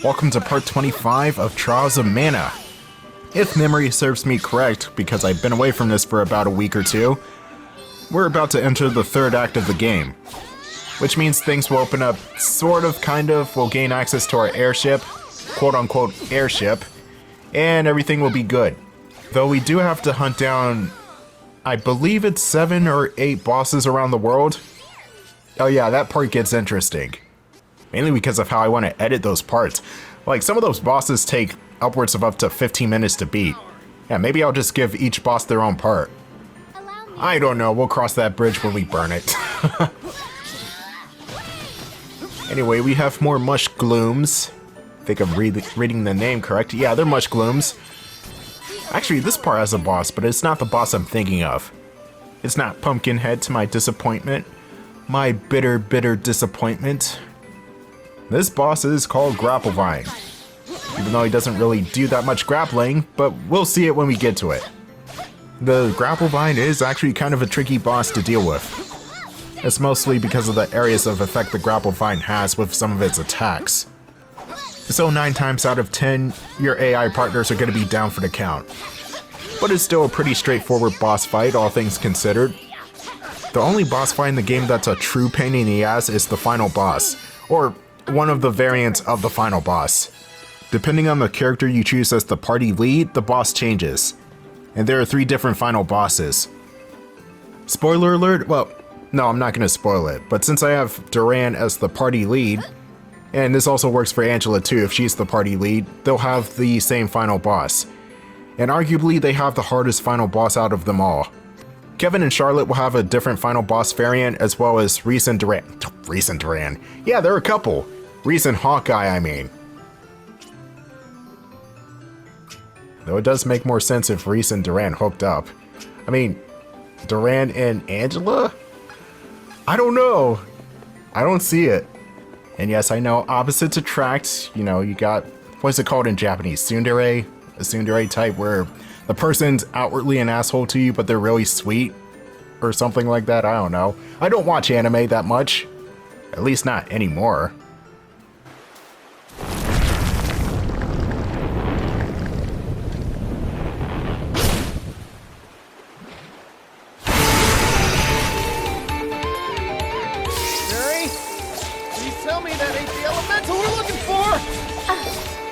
Welcome to part 25 of Trials of Mana. If memory serves me correct, because I've been away from this for about a week or two, we're about to enter the third act of the game. Which means things will open up, sort of, kind of, we'll gain access to our airship, quote-unquote airship, and everything will be good. Though we do have to hunt down, I believe it's 7 or 8 bosses around the world. Oh yeah, that part gets interesting. Mainly because of how I want to edit those parts. Like, some of those bosses take upwards of up to 15 minutes to beat. Yeah, maybe I'll just give each boss their own part. I don't know, we'll cross that bridge when we burn it. Anyway, we have more mush glooms. I think I'm reading the name correct. Yeah, they're mush glooms. Actually, this part has a boss, but it's not the boss I'm thinking of. It's not Pumpkinhead, to my disappointment. My bitter, bitter disappointment. This boss is called Grapplavine, even though he doesn't really do that much grappling, but we'll see it when we get to it. The Grapplavine is actually kind of a tricky boss to deal with. It's mostly because of the areas of effect the Grapplavine has with some of its attacks. So 9 times out of 10, your AI partners are going to be down for the count. But it's still a pretty straightforward boss fight, all things considered. The only boss fight in the game that's a true pain in the ass is the final boss, or one of the variants of the final boss. Depending on the character you choose as the party lead, the boss changes. And there are 3 different final bosses. Spoiler alert? Well, no, I'm not going to spoil it, but since I have Duran as the party lead, and this also works for Angela too if she's the party lead, they'll have the same final boss. And arguably they have the hardest final boss out of them all. Kevin and Charlotte will have a different final boss variant, as well as Reese and Duran. Reese and Duran. Yeah, there are a couple. Reese and Hawkeye, I mean. Though it does make more sense if Reese and Duran hooked up. I mean, Duran and Angela? I don't know. I don't see it. And yes, I know opposites attract. You know, you got, what's it called in Japanese? Tsundere? A tsundere type where the person's outwardly an asshole to you, but they're really sweet. Or something like that, I don't know. I don't watch anime that much. At least not anymore.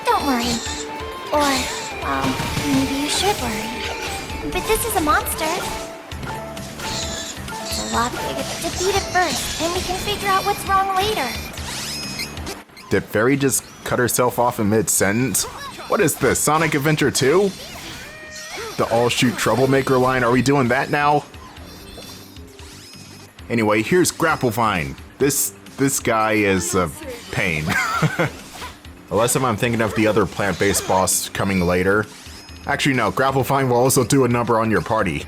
Don't worry. Or, well, maybe you should worry. But this is a monster. So we'll have to defeat it first, and we can figure out what's wrong later. Did Fairy just cut herself off in mid-sentence? What is this, Sonic Adventure 2? The all-shoot troublemaker line, are we doing that now? Anyway, here's Grapplavine. This guy is a pain. Unless if I'm thinking of the other plant-based boss coming later. Actually, no, Grapplavine will also do a number on your party.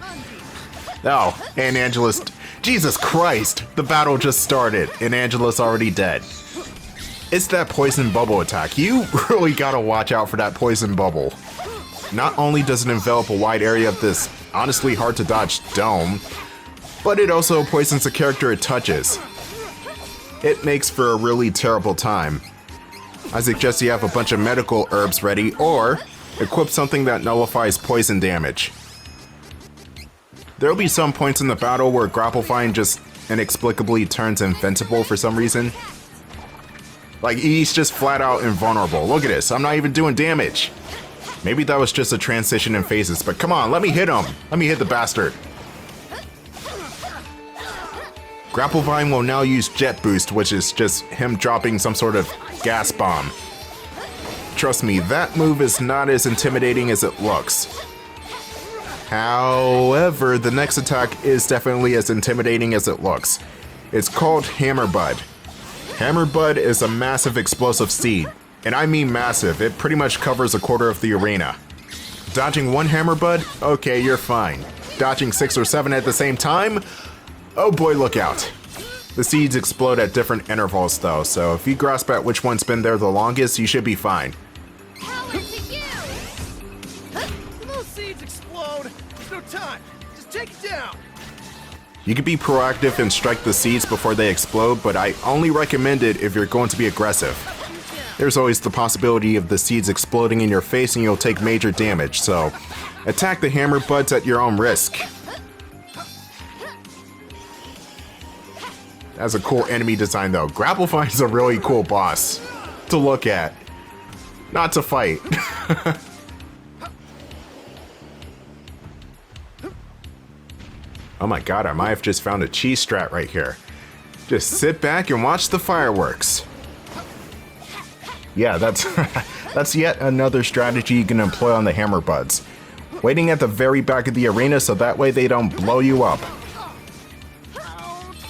Oh, and Angela's... Jesus Christ! The battle just started, and Angela's already dead. It's that poison bubble attack. You really gotta watch out for that poison bubble. Not only does it envelop a wide area of this honestly hard-to-dodge dome, but it also poisons the character it touches. It makes for a really terrible time. I suggest you have a bunch of medical herbs ready, or equip something that nullifies poison damage. There will be some points in the battle where Grapplavine just inexplicably turns invincible for some reason. Like, he's just flat out invulnerable. Look at this, I'm not even doing damage. Maybe that was just a transition in phases, but come on, let me hit him. Let me hit the bastard. Grapplavine will now use Jet Boost, which is just him dropping some sort of gas bomb. Trust me, that move is not as intimidating as it looks. However, the next attack is definitely as intimidating as it looks. It's called Hammerbud. Hammerbud is a massive explosive seed, and I mean massive. It pretty much covers a quarter of the arena. Dodging one Hammerbud? Okay, you're fine. Dodging 6 or 7 at the same time? Oh boy, look out. The seeds explode at different intervals though, so if you grasp at which one's been there the longest, you should be fine. Power to you! When those seeds explode, there's no time. Just take it down. You can be proactive and strike the seeds before they explode, but I only recommend it if you're going to be aggressive. there's always the possibility of the seeds exploding in your face and you'll take major damage, so attack the hammer buds at your own risk. That's a cool enemy design though. Grapplevine is a really cool boss to look at, not to fight. Oh my god, I might have just found a cheese strat right here. Just sit back and watch the fireworks. Yeah, that's yet another strategy you can employ on the hammer buds. Waiting at the very back of the arena so that way they don't blow you up.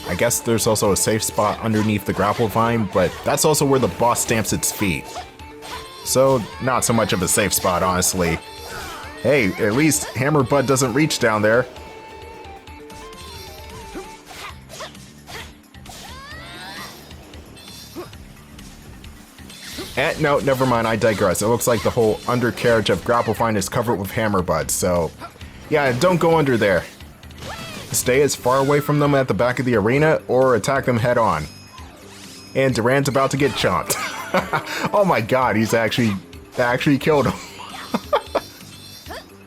I guess there's also a safe spot underneath the Grapplavine, but that's also where the boss stamps its feet. So, not so much of a safe spot, honestly. Hey, at least Hammer Bud doesn't reach down there. No, never mind, I digress. It looks like the whole undercarriage of Grapplavine is covered with hammer buds, so yeah, don't go under there. Stay as far away from them at the back of the arena or attack them head on. And Duran's about to get chomped. Oh my god, he's actually killed him.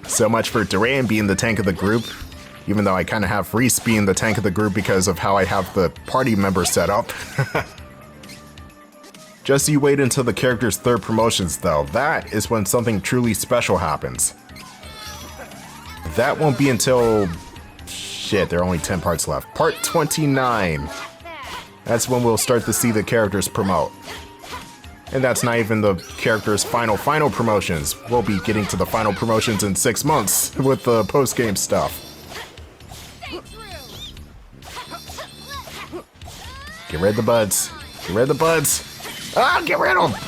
So much for Duran being the tank of the group, even though I kind of have Reese being the tank of the group because of how I have the party members set up. Just you wait until the character's third promotions though, that is when something truly special happens. That won't be until... shit, there are only 10 parts left. Part 29. That's when we'll start to see the characters promote. And that's not even the character's final promotions. We'll be getting to the final promotions in 6 months with the post-game stuff. Get rid of the buds. Get rid of the buds. Ah, get rid of him!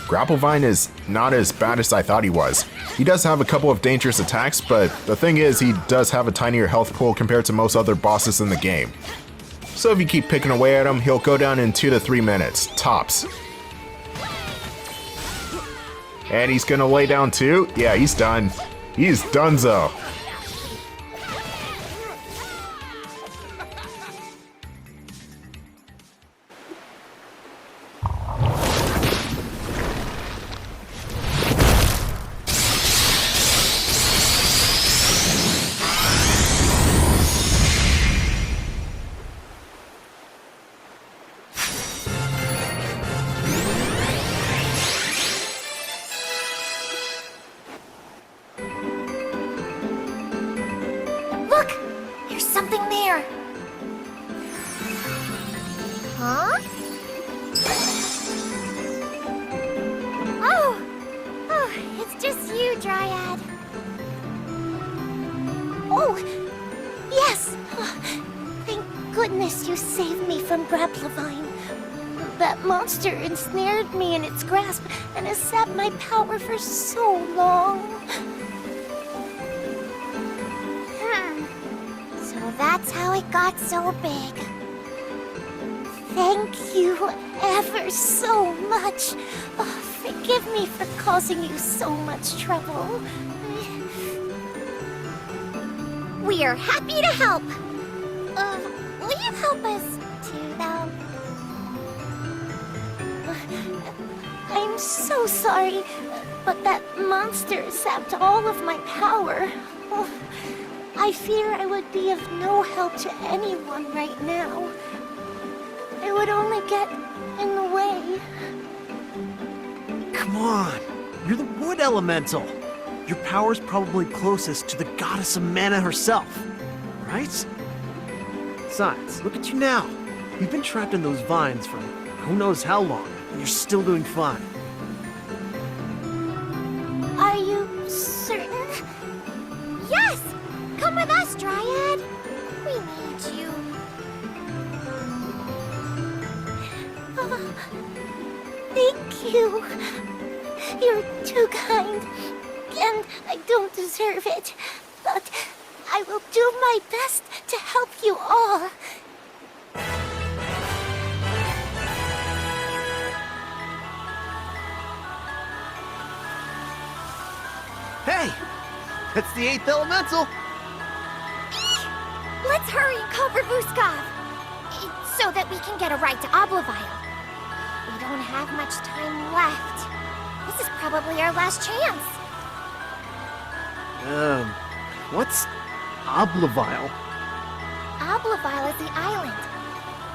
Grapplavine is not as bad as I thought he was. He does have a couple of dangerous attacks, but the thing is he does have a tinier health pool compared to most other bosses in the game. So if you keep picking away at him, he'll go down in 2 to 3 minutes, tops. And he's gonna lay down too? Yeah, he's done. He's donezo. Look! There's something there! Huh? Oh, it's just you, Dryad. Oh, yes! Thank goodness you saved me from Grapplavine. That monster ensnared me in its grasp and has sapped my power for so long. So that's how it got so big. Thank you ever so much. Oh, forgive me for causing you so much trouble. We are happy to help. Will you help us too, though? I'm so sorry, but that monster sapped all of my power. Oh, I fear I would be of no help to anyone right now. I would only get in the way. Come on! You're the wood elemental! Your power's probably closest to the goddess of mana herself, right? Besides, look at you now. You've been trapped in those vines for who knows how long, and you're still doing fine. Are you certain? Yes! Come with us, Dryad! We need you. Oh, thank you. You're too kind, and I don't deserve it. But I will do my best to help you all. Hey! That's the 8th elemental! Let's hurry and call Vuskov, so that we can get a ride to Oblivisle. don't have much time left. This is probably our last chance. What's Oblivisle? Oblivisle is the island,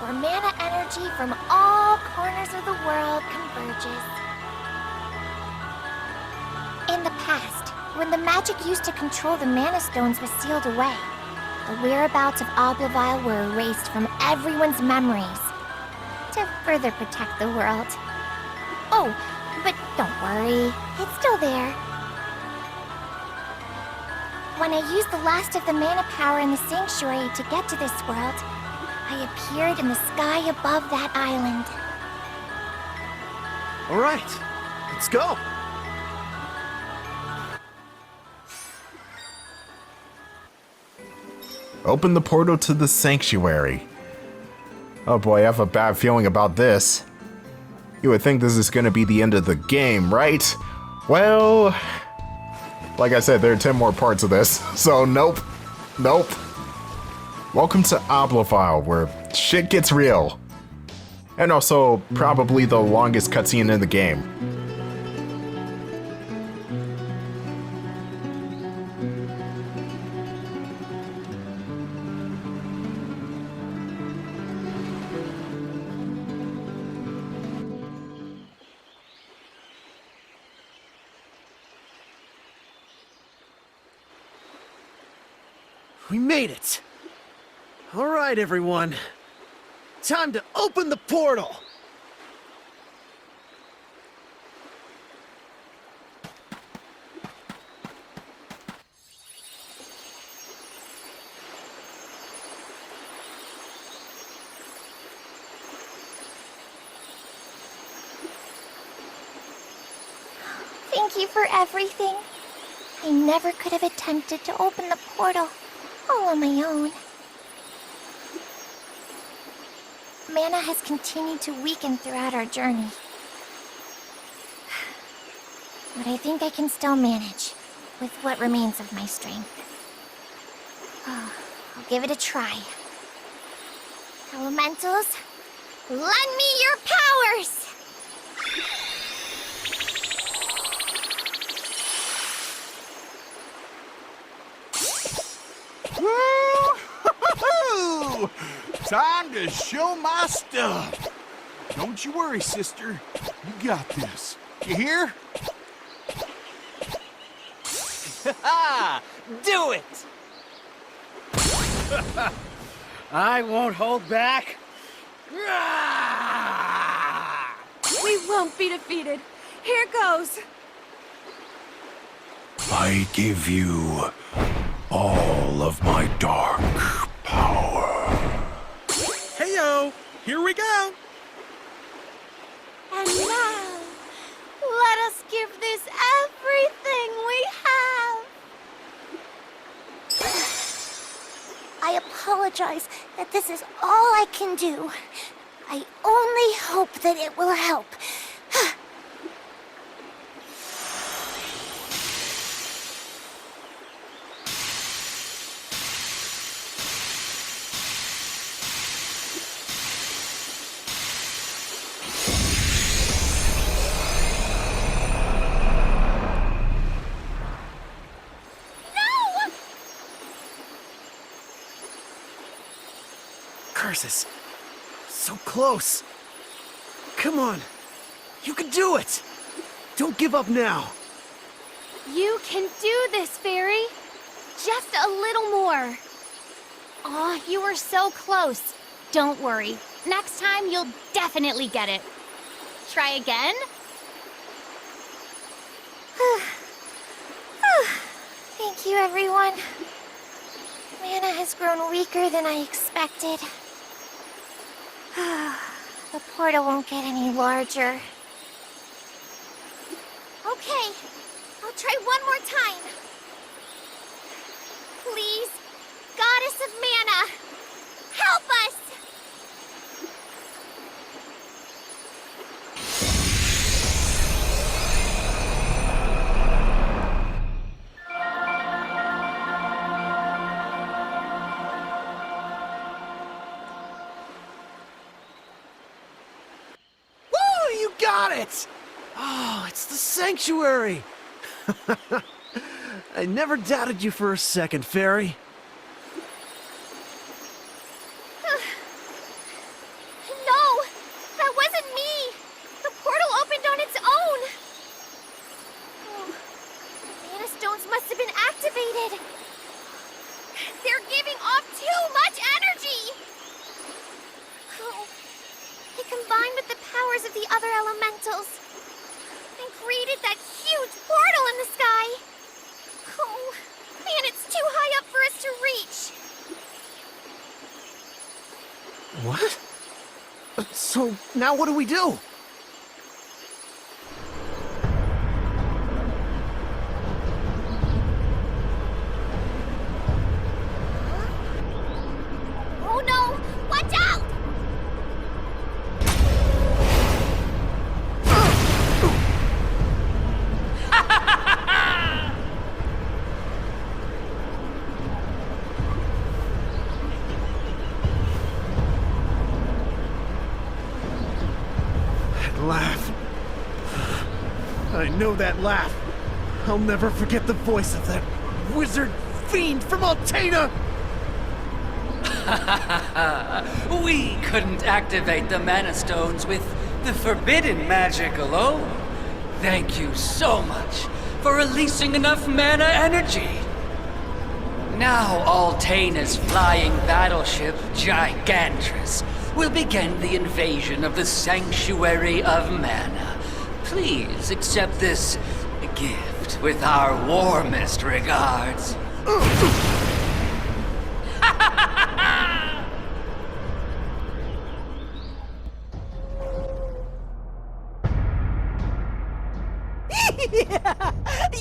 where mana energy from all corners of the world converges. In the past, when the magic used to control the mana stones was sealed away, the whereabouts of Oblivisle were erased from everyone's memories to further protect the world. Oh, but don't worry, it's still there. When I used the last of the mana power in the sanctuary to get to this world, I appeared in the sky above that island. All right, let's go. Open the portal to the sanctuary. Oh boy, I have a bad feeling about this. You would think this is going to be the end of the game, right? Well, like I said, there are 10 more parts of this, so nope. Nope. Welcome to Oblivisle, where shit gets real. And also, probably the longest cutscene in the game. We made it! Alright, everyone. Time to open the portal! Thank you for everything. I never could have attempted to open the portal all on my own. Mana has continued to weaken throughout our journey. But I think I can still manage with what remains of my strength. Oh, I'll give it a try. Elementals, lend me your powers! Woo-hoo-hoo! Time to show my stuff. Don't you worry, sister. You got this. You hear? Do it! I won't hold back. We won't be defeated. Here goes. I give you all of my dark power. Heyo, here we go. And now, let us give this everything we have. I apologize that this is all I can do. I only hope that it will help. Curses. So close. Come on. You can do it. Don't give up now. You can do this, Fairy. Just a little more. Aw, you were so close. Don't worry. Next time, you'll definitely get it. Try again? Thank you, everyone. Mana has grown weaker than I expected. The portal won't get any larger. Okay, I'll try one more time. Please, Goddess of Mana, help us! it! Oh, it's the sanctuary! I never doubted you for a second, Fairy. No! That wasn't me! The portal opened on its own! Oh, mana stones must have been activated! They're giving off too much energy! Oh, they combined with the powers of the other elementals and created that huge portal in the sky! Oh, man, it's too high up for us to reach! What? So, now what do we do? Oh no! Watch out! Laugh. I know that laugh. I'll never forget the voice of that wizard fiend from Altena! We couldn't activate the mana stones with the forbidden magic alone. Thank you so much for releasing enough mana energy. Now Altena's flying battleship, Gigantress, will begin the invasion of the Sanctuary of Mana. Please accept this gift with our warmest regards.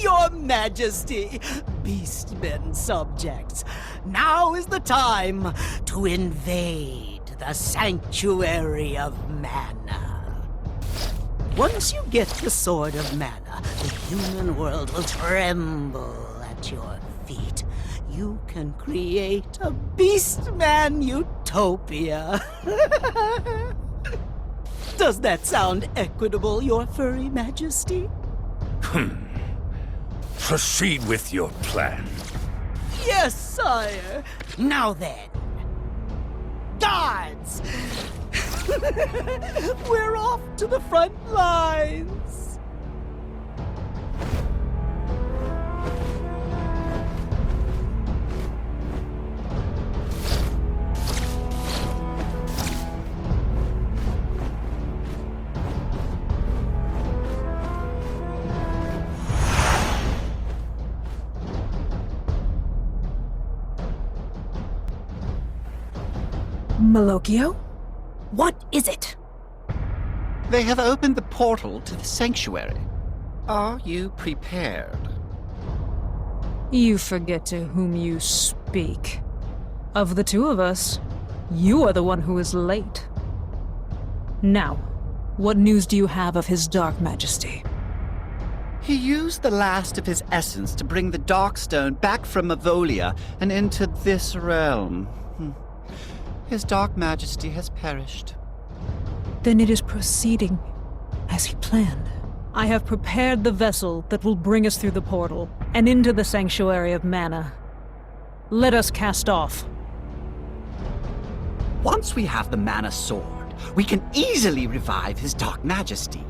Your Majesty, beastmen subjects, now is the time to invade the Sanctuary of Mana. Once you get the Sword of Mana, the human world will tremble at your feet. You can create a beastman utopia. Does that sound equitable, Your Furry Majesty? Proceed with your plan. Yes, sire. Now then, guards! We're off to the front lines. Malocchio? What is it? They have opened the portal to the sanctuary. Are you prepared? You forget to whom you speak. Of the two of us, you are the one who is late. Now, what news do you have of his Dark Majesty? He used the last of his essence to bring the Darkstone back from Ferolia and into this realm. His Dark Majesty has perished. Then it is proceeding as he planned. I have prepared the vessel that will bring us through the portal and into the Sanctuary of Mana. Let us cast off. Once we have the Mana Sword, we can easily revive his Dark Majesty.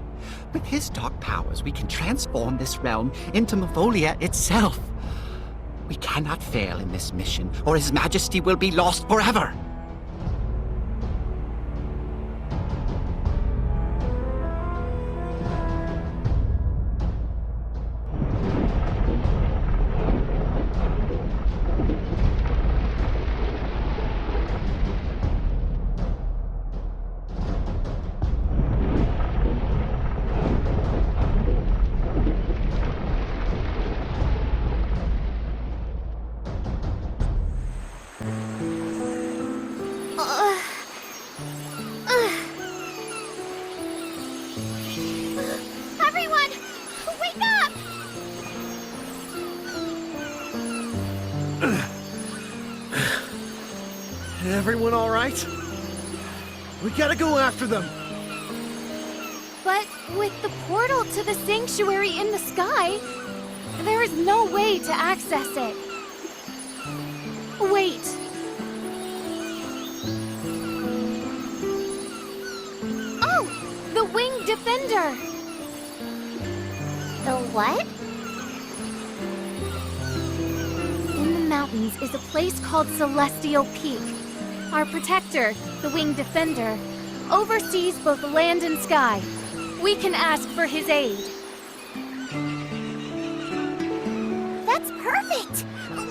With his dark powers, we can transform this realm into Ferolia itself. We cannot fail in this mission, or his Majesty will be lost forever. Everyone, wake up! Everyone all right? We gotta go after them. But With the portal to the sanctuary in the sky, there is no way to access it. Wait. Oh! The Winged Defender! The what? In the mountains is a place called Celestial Peak. Our protector, the Winged Defender, oversees both land and sky. We can ask for his aid. That's perfect!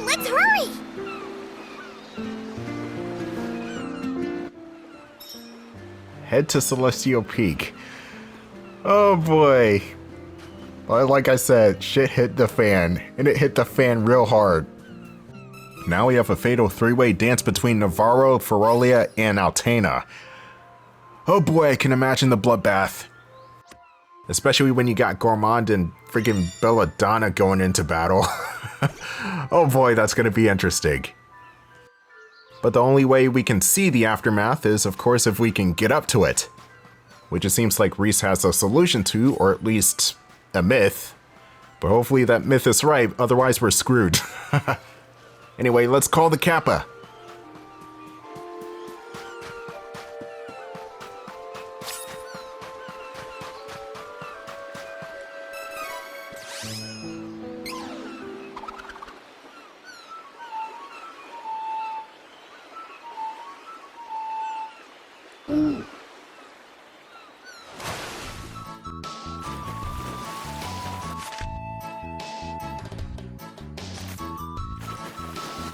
Let's hurry! Head to Celestial Peak. Oh boy. Well, like I said, shit hit the fan. And it hit the fan real hard. Now we have a fatal three-way dance between Navarl, Ferolia, and Altena. Oh boy, I can imagine the bloodbath. Especially when you got Gourmand and freaking Belladonna going into battle. Oh boy, that's gonna be interesting. But the only way we can see the aftermath is, of course, if we can get up to it. Which it seems like Reese has a solution to, or at least a myth. But hopefully that myth is right, otherwise we're screwed. Anyway, let's call the Kappa.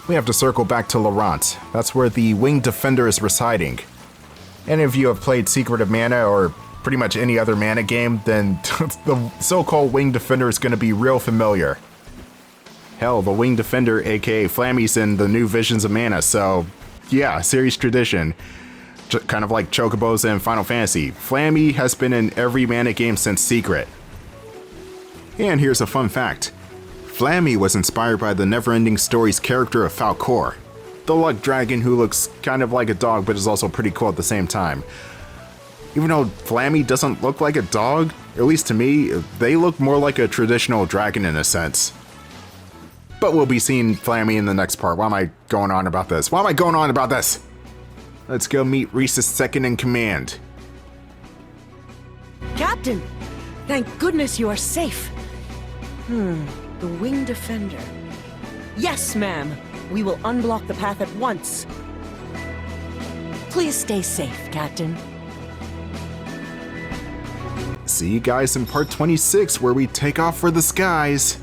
We have to circle back to Laurent. That's where the Winged Defender is residing. Any of you have played Secret of Mana or pretty much any other Mana game, then the so-called Winged Defender is going to be real familiar. Hell, the Winged Defender, aka Flammy's in the new Visions of Mana, so yeah, series tradition. Kind of like Chocobos in Final Fantasy. Flammy has been in every Mana game since Secret. And here's a fun fact. Flammy was inspired by the Neverending Story's character of Falcor, the luck dragon who looks kind of like a dog but is also pretty cool at the same time. Even though Flammy doesn't look like a dog, at least to me, they look more like a traditional dragon in a sense. But we'll be seeing Flammy in the next part. Why am I going on about this? Why am I going on about this? Let's go meet Reese's second in command. Captain! Thank goodness you are safe. The Winged Defender. Yes, ma'am. We will unblock the path at once. Please stay safe, Captain. See you guys in part 26 where we take off for the skies.